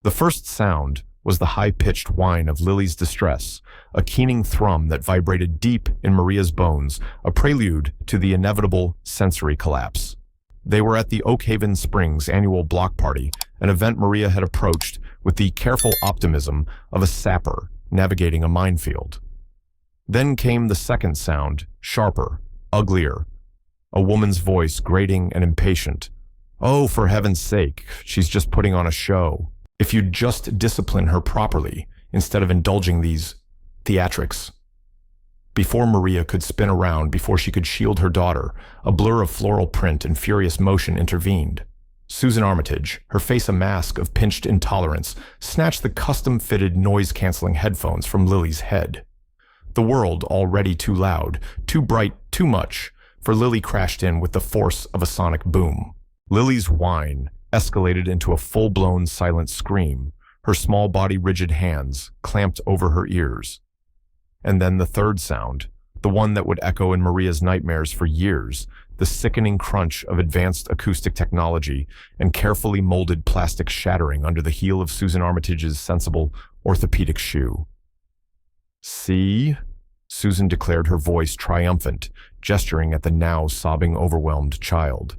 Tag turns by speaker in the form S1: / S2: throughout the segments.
S1: The first sound was the high-pitched whine of Lily's distress, a keening thrum that vibrated deep in Maria's bones, a prelude to the inevitable sensory collapse. They were at the Oakhaven Springs annual block party, an event Maria had approached with the careful optimism of a sapper navigating a minefield. Then came the second sound, sharper, uglier, a woman's voice grating and impatient. "Oh, for heaven's sake, she's just putting on a show. If you'd just discipline her properly, instead of indulging these theatrics." Before Maria could spin around, before she could shield her daughter, a blur of floral print and furious motion intervened. Susan Armitage, her face a mask of pinched intolerance, snatched the custom-fitted noise-canceling headphones from Lily's head. The world, already too loud, too bright, too much, for Lily crashed in with the force of a sonic boom. Lily's whine escalated into a full-blown silent scream, her small body rigid hands clamped over her ears. And then the third sound, the one that would echo in Maria's nightmares for years, the sickening crunch of advanced acoustic technology and carefully molded plastic shattering under the heel of Susan Armitage's sensible orthopedic shoe. "See?" Susan declared, her voice triumphant, gesturing at the now sobbing, overwhelmed child.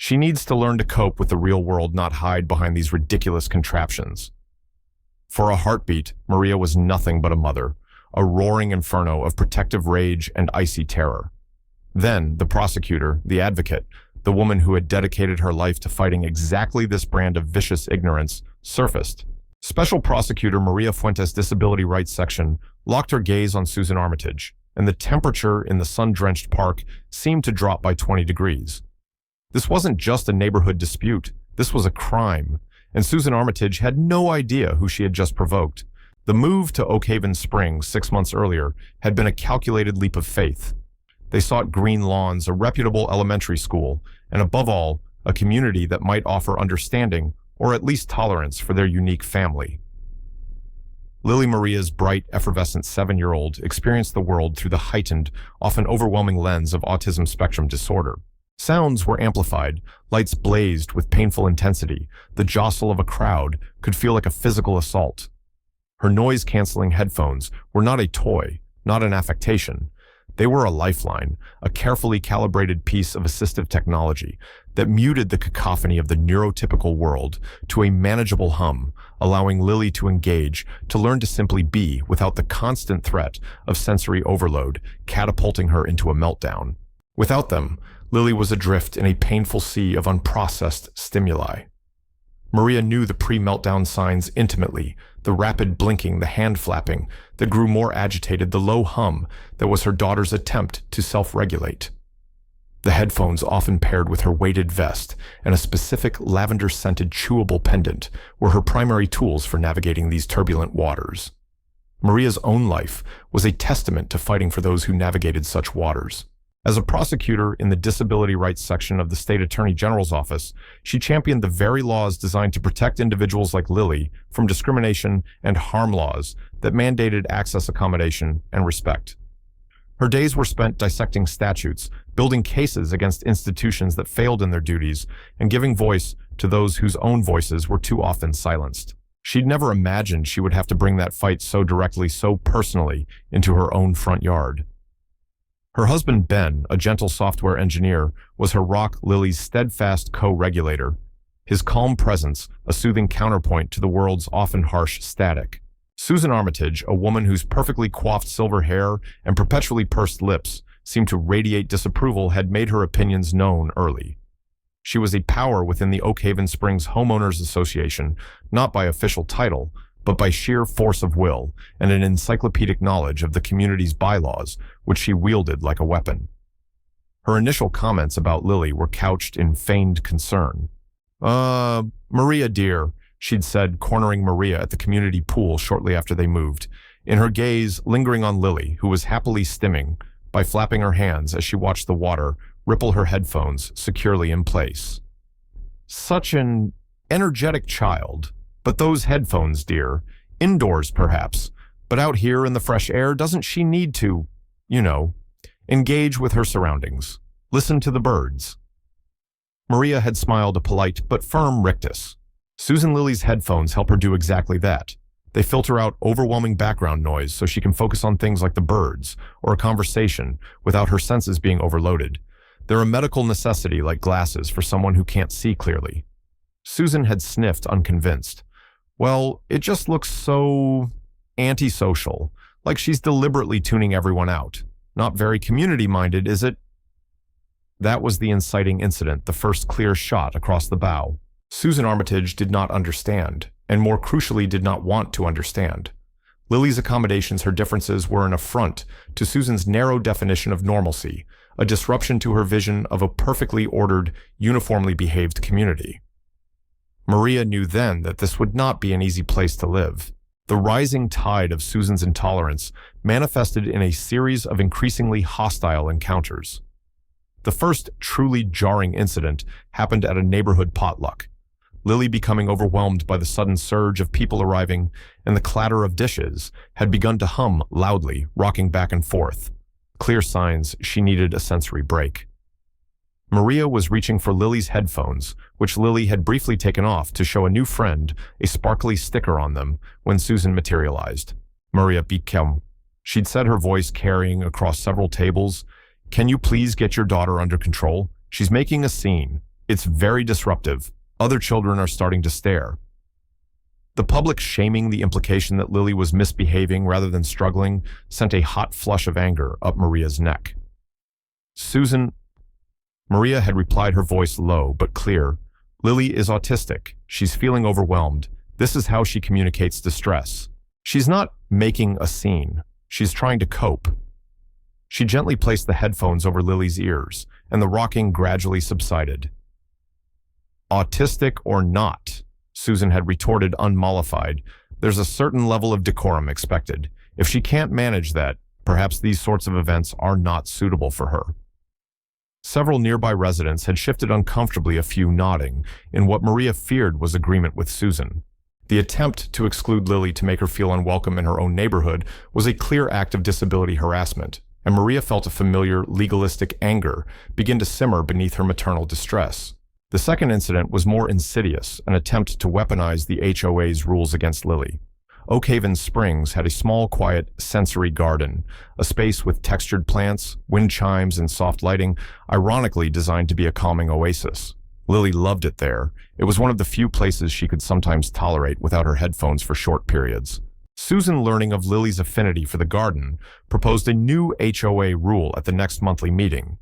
S1: "She needs to learn to cope with the real world, not hide behind these ridiculous contraptions." For a heartbeat, Maria was nothing but a mother, a roaring inferno of protective rage and icy terror. Then, the prosecutor, the advocate, the woman who had dedicated her life to fighting exactly this brand of vicious ignorance, surfaced. Special Prosecutor Maria Fuentes' Disability Rights Section locked her gaze on Susan Armitage, and the temperature in the sun-drenched park seemed to drop by 20 degrees. This wasn't just a neighborhood dispute, this was a crime, and Susan Armitage had no idea who she had just provoked. The move to Oakhaven Springs 6 months earlier had been a calculated leap of faith. They sought green lawns, a reputable elementary school, and above all, a community that might offer understanding or at least tolerance for their unique family. Lily Maria's bright, effervescent 7-year-old experienced the world through the heightened, often overwhelming lens of autism spectrum disorder. Sounds were amplified, lights blazed with painful intensity, the jostle of a crowd could feel like a physical assault. Her noise-canceling headphones were not a toy, not an affectation. They were a lifeline, a carefully calibrated piece of assistive technology that muted the cacophony of the neurotypical world to a manageable hum, allowing Lily to engage, to learn to simply be without the constant threat of sensory overload, catapulting her into a meltdown. Without them, Lily was adrift in a painful sea of unprocessed stimuli. Maria knew the pre-meltdown signs intimately, the rapid blinking, the hand flapping that grew more agitated, the low hum that was her daughter's attempt to self-regulate. The headphones, often paired with her weighted vest and a specific lavender-scented chewable pendant, were her primary tools for navigating these turbulent waters. Maria's own life was a testament to fighting for those who navigated such waters. As a prosecutor in the Disability Rights Section of the State Attorney General's office, she championed the very laws designed to protect individuals like Lily from discrimination and harm laws that mandated access, accommodation, and respect. Her days were spent dissecting statutes, building cases against institutions that failed in their duties, and giving voice to those whose own voices were too often silenced. She'd never imagined she would have to bring that fight so directly, so personally, into her own front yard. Her husband, Ben, a gentle software engineer, was her rock, Lily's steadfast co-regulator, his calm presence a soothing counterpoint to the world's often harsh static. Susan Armitage, a woman whose perfectly coiffed silver hair and perpetually pursed lips seemed to radiate disapproval, had made her opinions known early. She was a power within the Oakhaven Springs Homeowners Association, not by official title, but by sheer force of will and an encyclopedic knowledge of the community's bylaws, which she wielded like a weapon. Her initial comments about Lily were couched in feigned concern. Maria, dear," she'd said, cornering Maria at the community pool shortly after they moved, in her gaze lingering on Lily, who was happily stimming by flapping her hands as she watched the water ripple her headphones securely in place. "Such an energetic child. But those headphones, dear, indoors perhaps, but out here in the fresh air, doesn't she need to, engage with her surroundings, listen to the birds?" Maria had smiled a polite but firm rictus. Susan Lily's headphones help her do exactly that. They filter out overwhelming background noise so she can focus on things like the birds or a conversation without her senses being overloaded. They're a medical necessity like glasses for someone who can't see clearly. Susan had sniffed, unconvinced. Well, it just looks so antisocial, like she's deliberately tuning everyone out. Not very community-minded, is it? That was the inciting incident, the first clear shot across the bow. Susan Armitage did not understand, and more crucially did not want to understand. Lily's accommodations, her differences, were an affront to Susan's narrow definition of normalcy, a disruption to her vision of a perfectly ordered, uniformly behaved community. Maria knew then that this would not be an easy place to live. The rising tide of Susan's intolerance manifested in a series of increasingly hostile encounters. The first truly jarring incident happened at a neighborhood potluck. Lily, becoming overwhelmed by the sudden surge of people arriving and the clatter of dishes, had begun to hum loudly, rocking back and forth. Clear signs she needed a sensory break. Maria was reaching for Lily's headphones, which Lily had briefly taken off to show a new friend a sparkly sticker on them when Susan materialized. Maria became. She'd said, her voice carrying across several tables, "Can you please get your daughter under control? She's making a scene. It's very disruptive. Other children are starting to stare." The public shaming the implication that Lily was misbehaving rather than struggling sent a hot flush of anger up Maria's neck. "Susan," Maria had replied, her voice low but clear. "Lily is autistic. She's feeling overwhelmed. This is how she communicates distress. She's not making a scene. She's trying to cope." She gently placed the headphones over Lily's ears, and the rocking gradually subsided. "Autistic or not," Susan had retorted, unmollified, "there's a certain level of decorum expected. If she can't manage that, perhaps these sorts of events are not suitable for her." Several nearby residents had shifted uncomfortably, a few nodding, in what Maria feared was agreement with Susan. The attempt to exclude Lily to make her feel unwelcome in her own neighborhood was a clear act of disability harassment, and Maria felt a familiar, legalistic anger begin to simmer beneath her maternal distress. The second incident was more insidious, an attempt to weaponize the HOA's rules against Lily. Oak Haven Springs had a small, quiet, sensory garden, a space with textured plants, wind chimes, and soft lighting, ironically designed to be a calming oasis. Lily loved it there. It was one of the few places she could sometimes tolerate without her headphones for short periods. Susan, learning of Lily's affinity for the garden, proposed a new HOA rule at the next monthly meeting.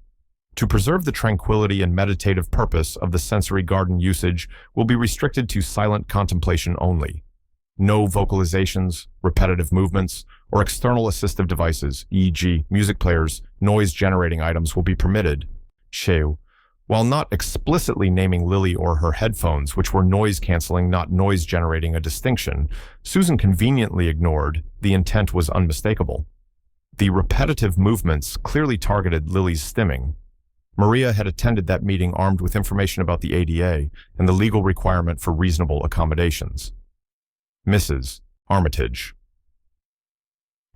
S1: To preserve the tranquility and meditative purpose of the sensory garden, usage will be restricted to silent contemplation only. No vocalizations, repetitive movements, or external assistive devices, e.g. music players, noise-generating items, will be permitted. Sheu, while not explicitly naming Lily or her headphones, which were noise-canceling, not noise-generating, a distinction, Susan conveniently ignored the intent was unmistakable. The repetitive movements clearly targeted Lily's stimming. Maria had attended that meeting armed with information about the ADA and the legal requirement for reasonable accommodations. "Mrs. Armitage."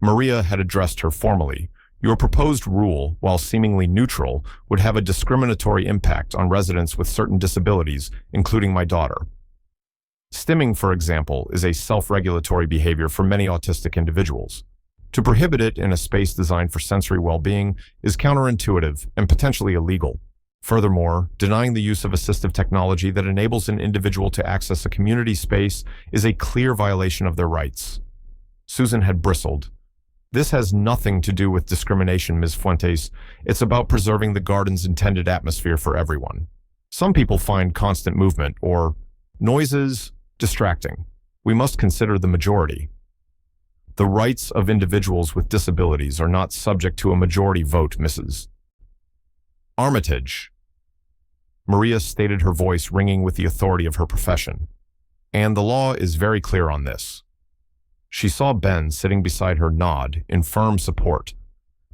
S1: Maria had addressed her formally. "Your proposed rule, while seemingly neutral, would have a discriminatory impact on residents with certain disabilities, including my daughter. Stimming, for example, is a self-regulatory behavior for many autistic individuals. To prohibit it in a space designed for sensory well-being is counterintuitive and potentially illegal. Furthermore, denying the use of assistive technology that enables an individual to access a community space is a clear violation of their rights." Susan had bristled. "This has nothing to do with discrimination, Ms. Fuentes. It's about preserving the garden's intended atmosphere for everyone. Some people find constant movement or noises distracting. We must consider the majority. The rights of individuals with disabilities are not subject to a majority vote, Mrs. Armitage." Maria stated, her voice ringing with the authority of her profession. "And the law is very clear on this." She saw Ben sitting beside her nod in firm support.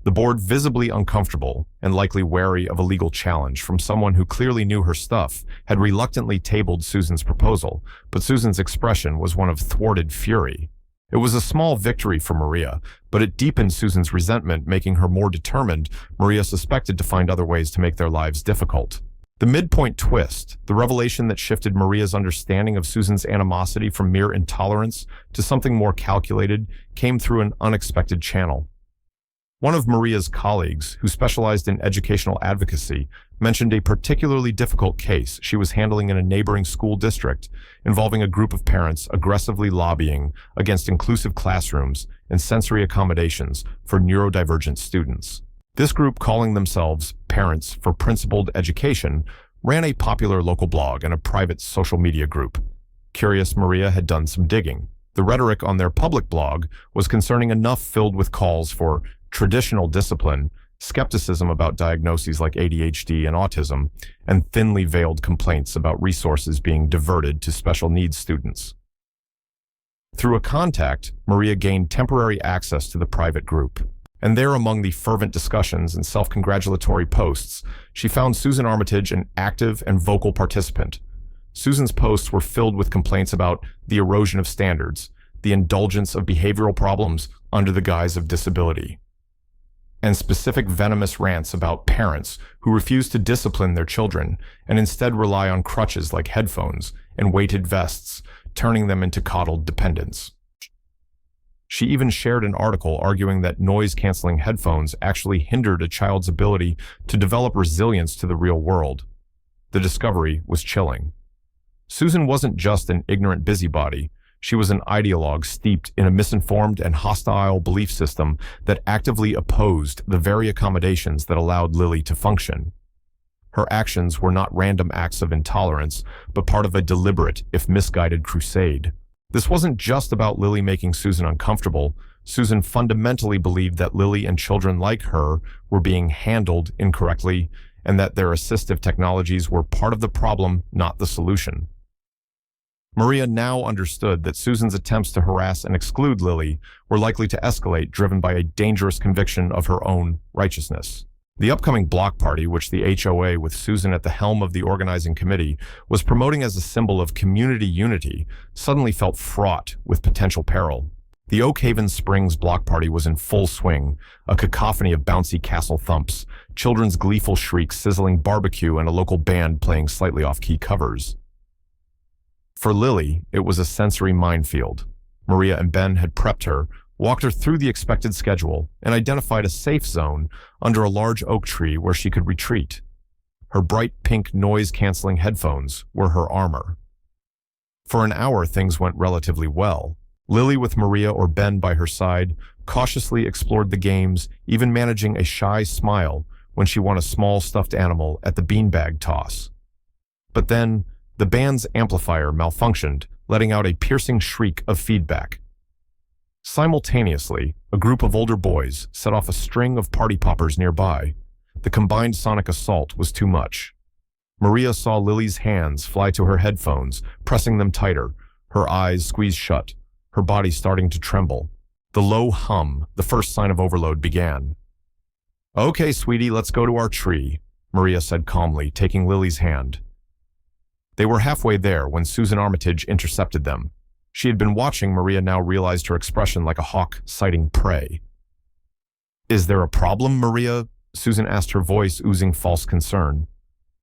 S1: The board, visibly uncomfortable and likely wary of a legal challenge from someone who clearly knew her stuff, had reluctantly tabled Susan's proposal, but Susan's expression was one of thwarted fury. It was a small victory for Maria, but it deepened Susan's resentment, making her more determined. Maria suspected to find other ways to make their lives difficult. The midpoint twist, the revelation that shifted Maria's understanding of Susan's animosity from mere intolerance to something more calculated, came through an unexpected channel. One of Maria's colleagues, who specialized in educational advocacy, mentioned a particularly difficult case she was handling in a neighboring school district involving a group of parents aggressively lobbying against inclusive classrooms and sensory accommodations for neurodivergent students. This group, calling themselves Parents for Principled Education, ran a popular local blog and a private social media group. Curious Maria had done some digging. The rhetoric on their public blog was concerning enough, filled with calls for traditional discipline, skepticism about diagnoses like ADHD and autism, and thinly veiled complaints about resources being diverted to special needs students. Through a contact, Maria gained temporary access to the private group. And there, among the fervent discussions and self-congratulatory posts, she found Susan Armitage an active and vocal participant. Susan's posts were filled with complaints about the erosion of standards, the indulgence of behavioral problems under the guise of disability, and specific venomous rants about parents who refuse to discipline their children and instead rely on crutches like headphones and weighted vests, turning them into coddled dependents. She even shared an article arguing that noise-canceling headphones actually hindered a child's ability to develop resilience to the real world. The discovery was chilling. Susan wasn't just an ignorant busybody. She was an ideologue steeped in a misinformed and hostile belief system that actively opposed the very accommodations that allowed Lily to function. Her actions were not random acts of intolerance, but part of a deliberate, if misguided, crusade. This wasn't just about Lily making Susan uncomfortable. Susan fundamentally believed that Lily and children like her were being handled incorrectly, and that their assistive technologies were part of the problem, not the solution. Maria now understood that Susan's attempts to harass and exclude Lily were likely to escalate, driven by a dangerous conviction of her own righteousness. The upcoming block party, which the HOA, with Susan at the helm of the organizing committee, was promoting as a symbol of community unity, suddenly felt fraught with potential peril. The Oak Haven Springs block party was in full swing, a cacophony of bouncy castle thumps, children's gleeful shrieks, sizzling barbecue, and a local band playing slightly off-key covers. For Lily, it was a sensory minefield. Maria and Ben had prepped her, walked her through the expected schedule, and identified a safe zone under a large oak tree where she could retreat. Her bright pink noise-canceling headphones were her armor. For an hour, things went relatively well. Lily, with Maria or Ben by her side, cautiously explored the games, even managing a shy smile when she won a small stuffed animal at the beanbag toss. But then, the band's amplifier malfunctioned, letting out a piercing shriek of feedback. Simultaneously, a group of older boys set off a string of party poppers nearby. The combined sonic assault was too much. Maria saw Lily's hands fly to her headphones, pressing them tighter, her eyes squeezed shut, her body starting to tremble. The low hum, the first sign of overload, began. "Okay, sweetie, let's go to our tree," Maria said calmly, taking Lily's hand. They were halfway there when Susan Armitage intercepted them. She had been watching. Maria now realized her expression like a hawk sighting prey. "Is there a problem, Maria?" Susan asked, her voice oozing false concern.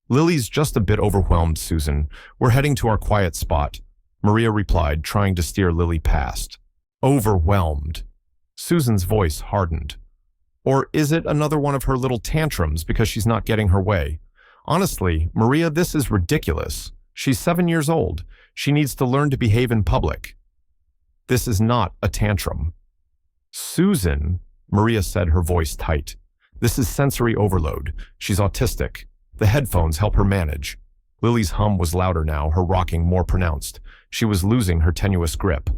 S1: "Lily's just a bit overwhelmed, Susan. We're heading to our quiet spot," Maria replied, trying to steer Lily past. "Overwhelmed." Susan's voice hardened. "Or is it another one of her little tantrums because she's not getting her way? Honestly, Maria, this is ridiculous. She's 7 years old. She needs to learn to behave in public. This is not a tantrum." "Susan," Maria said, her voice tight. "This is sensory overload. She's autistic. The headphones help her manage." Lily's hum was louder now, her rocking more pronounced. She was losing her tenuous grip.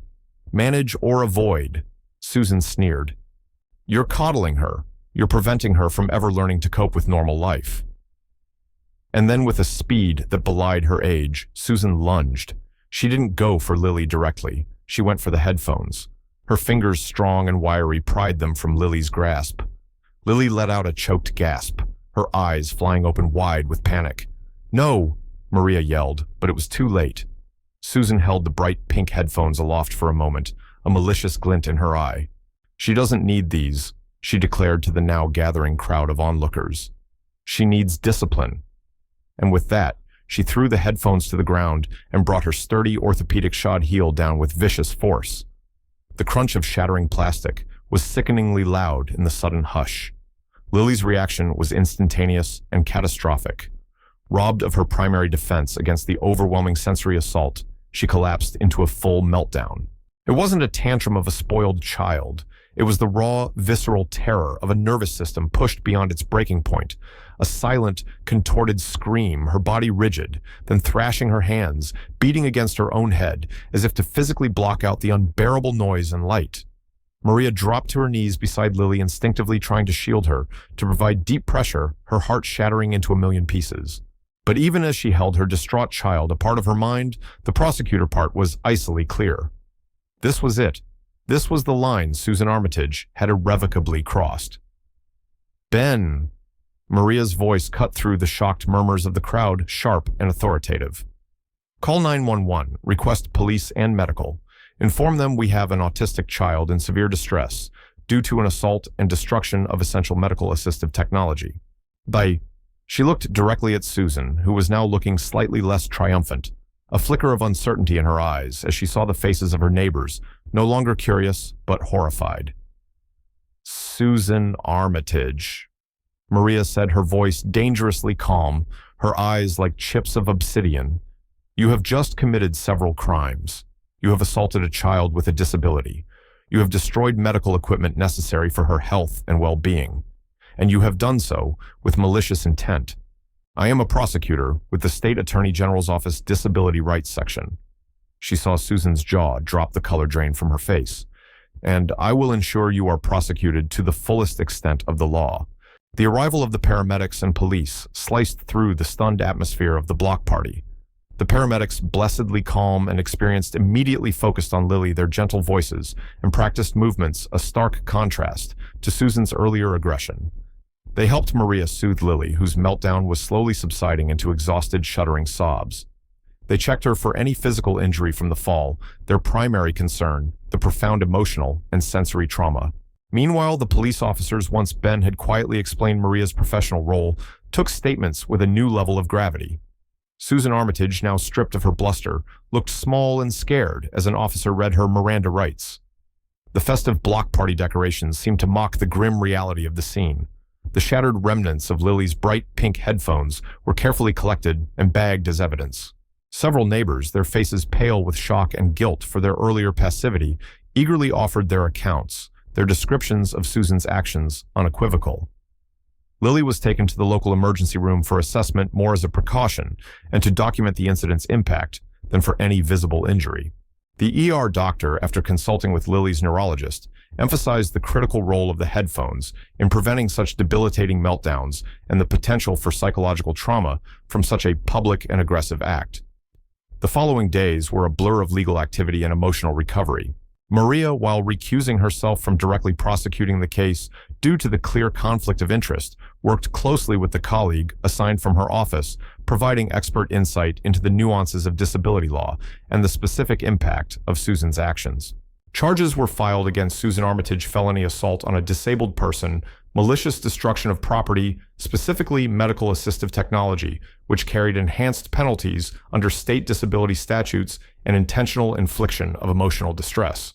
S1: "Manage or avoid," Susan sneered. "You're coddling her. You're preventing her from ever learning to cope with normal life." And then, with a speed that belied her age, Susan lunged. She didn't go for Lily directly. She went for the headphones. Her fingers, strong and wiry, pried them from Lily's grasp. Lily let out a choked gasp, her eyes flying open wide with panic. "No!" Maria yelled, but it was too late. Susan held the bright pink headphones aloft for a moment, a malicious glint in her eye. "She doesn't need these," she declared to the now gathering crowd of onlookers. "She needs discipline." and with that, she threw the headphones to the ground and brought her sturdy orthopedic shod heel down with vicious force. The crunch of shattering plastic was sickeningly loud in the sudden hush. Lily's reaction was instantaneous and catastrophic. Robbed of her primary defense against the overwhelming sensory assault, she collapsed into a full meltdown. It wasn't a tantrum of a spoiled child. It was the raw, visceral terror of a nervous system pushed beyond its breaking point. A silent, contorted scream, her body rigid, then thrashing her hands, beating against her own head, as if to physically block out the unbearable noise and light. Maria dropped to her knees beside Lily, instinctively trying to shield her, to provide deep pressure, her heart shattering into a million pieces. But even as she held her distraught child, a part of her mind, the prosecutor part, was icily clear. This was it. This was the line Susan Armitage had irrevocably crossed. "Ben!" Maria's voice cut through the shocked murmurs of the crowd, sharp and authoritative. "Call 911, request police and medical. Inform them we have an autistic child in severe distress due to an assault and destruction of essential medical assistive technology. She looked directly at Susan, who was now looking slightly less triumphant, a flicker of uncertainty in her eyes as she saw the faces of her neighbors, no longer curious, but horrified. "Susan Armitage," Maria said, her voice dangerously calm, her eyes like chips of obsidian. "You have just committed several crimes. You have assaulted a child with a disability. You have destroyed medical equipment necessary for her health and well-being. And you have done so with malicious intent. I am a prosecutor with the State Attorney General's Office Disability Rights Section." She saw Susan's jaw drop, the color drain from her face. "And I will ensure you are prosecuted to the fullest extent of the law." The arrival of the paramedics and police sliced through the stunned atmosphere of the block party. The paramedics, blessedly calm and experienced, immediately focused on Lily, their gentle voices, and practiced movements, a stark contrast to Susan's earlier aggression. They helped Maria soothe Lily, whose meltdown was slowly subsiding into exhausted, shuddering sobs. They checked her for any physical injury from the fall, their primary concern, the profound emotional and sensory trauma. Meanwhile, the police officers, once Ben had quietly explained Maria's professional role, took statements with a new level of gravity. Susan Armitage, now stripped of her bluster, looked small and scared as an officer read her Miranda rights. The festive block party decorations seemed to mock the grim reality of the scene. The shattered remnants of Lily's bright pink headphones were carefully collected and bagged as evidence. Several neighbors, their faces pale with shock and guilt for their earlier passivity, eagerly offered their accounts, their descriptions of Susan's actions unequivocal. Lily was taken to the local emergency room for assessment more as a precaution and to document the incident's impact than for any visible injury. The ER doctor, after consulting with Lily's neurologist, emphasized the critical role of the headphones in preventing such debilitating meltdowns and the potential for psychological trauma from such a public and aggressive act. The following days were a blur of legal activity and emotional recovery. Maria, while recusing herself from directly prosecuting the case due to the clear conflict of interest, worked closely with the colleague assigned from her office, providing expert insight into the nuances of disability law and the specific impact of Susan's actions. Charges were filed against Susan Armitage: felony assault on a disabled person, malicious destruction of property, specifically medical assistive technology, which carried enhanced penalties under state disability statutes, and intentional infliction of emotional distress.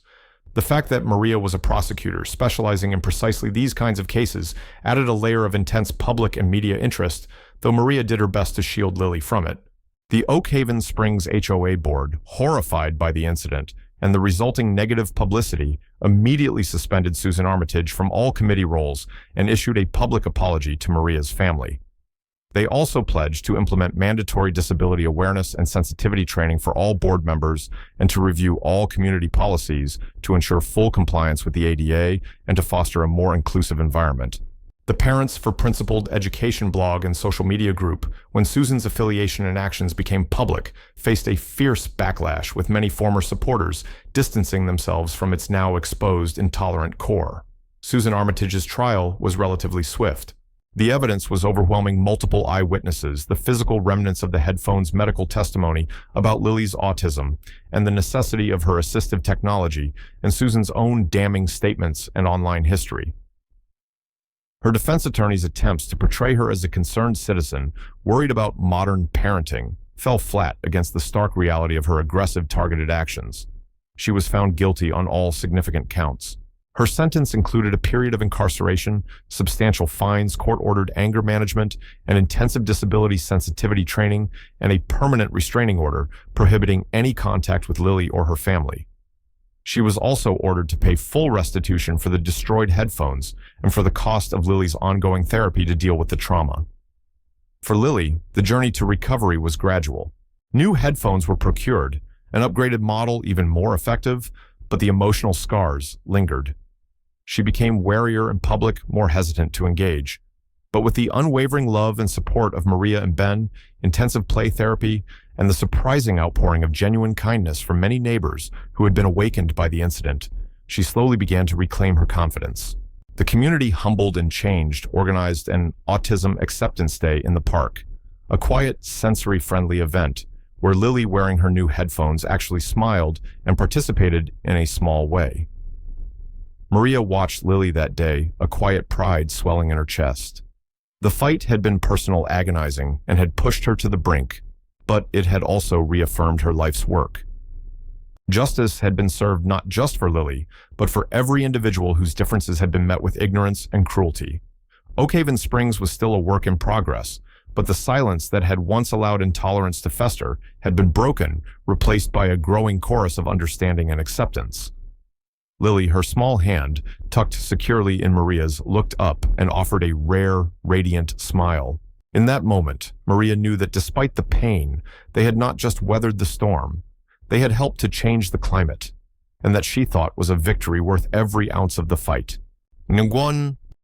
S1: The fact that Maria was a prosecutor specializing in precisely these kinds of cases added a layer of intense public and media interest, though Maria did her best to shield Lily from it. The Oak Haven Springs HOA board, horrified by the incident and the resulting negative publicity, immediately suspended Susan Armitage from all committee roles and issued a public apology to Maria's family. They also pledged to implement mandatory disability awareness and sensitivity training for all board members and to review all community policies to ensure full compliance with the ADA and to foster a more inclusive environment. The Parents for Principled Education blog and social media group, when Susan's affiliation and actions became public, faced a fierce backlash, with many former supporters distancing themselves from its now exposed intolerant core. Susan Armitage's trial was relatively swift. The evidence was overwhelming: multiple eyewitnesses, the physical remnants of the headphones, medical testimony about Lily's autism and the necessity of her assistive technology, and Susan's own damning statements and online history. Her defense attorney's attempts to portray her as a concerned citizen, worried about modern parenting, fell flat against the stark reality of her aggressive, targeted actions. She was found guilty on all significant counts. Her sentence included a period of incarceration, substantial fines, court-ordered anger management, and intensive disability sensitivity training, and a permanent restraining order prohibiting any contact with Lily or her family. She was also ordered to pay full restitution for the destroyed headphones and for the cost of Lily's ongoing therapy to deal with the trauma. For Lily, the journey to recovery was gradual. New headphones were procured, an upgraded model even more effective, but the emotional scars lingered. She became warier in public, more hesitant to engage. But with the unwavering love and support of Maria and Ben, intensive play therapy, and the surprising outpouring of genuine kindness from many neighbors who had been awakened by the incident, she slowly began to reclaim her confidence. The community Humbled and Changed organized an Autism Acceptance Day in the park, a quiet, sensory-friendly event where Lily, wearing her new headphones, actually smiled and participated in a small way. Maria watched Lily that day, a quiet pride swelling in her chest. The fight had been personal, agonizing, and had pushed her to the brink, but it had also reaffirmed her life's work. Justice had been served not just for Lily, but for every individual whose differences had been met with ignorance and cruelty. Oak Haven Springs was still a work in progress, but the silence that had once allowed intolerance to fester had been broken, replaced by a growing chorus of understanding and acceptance. Lily, her small hand tucked securely in Maria's, looked up and offered a rare, radiant smile. In that moment, Maria knew that despite the pain, they had not just weathered the storm, they had helped to change the climate, and that she thought was a victory worth every ounce of the fight. Ngwan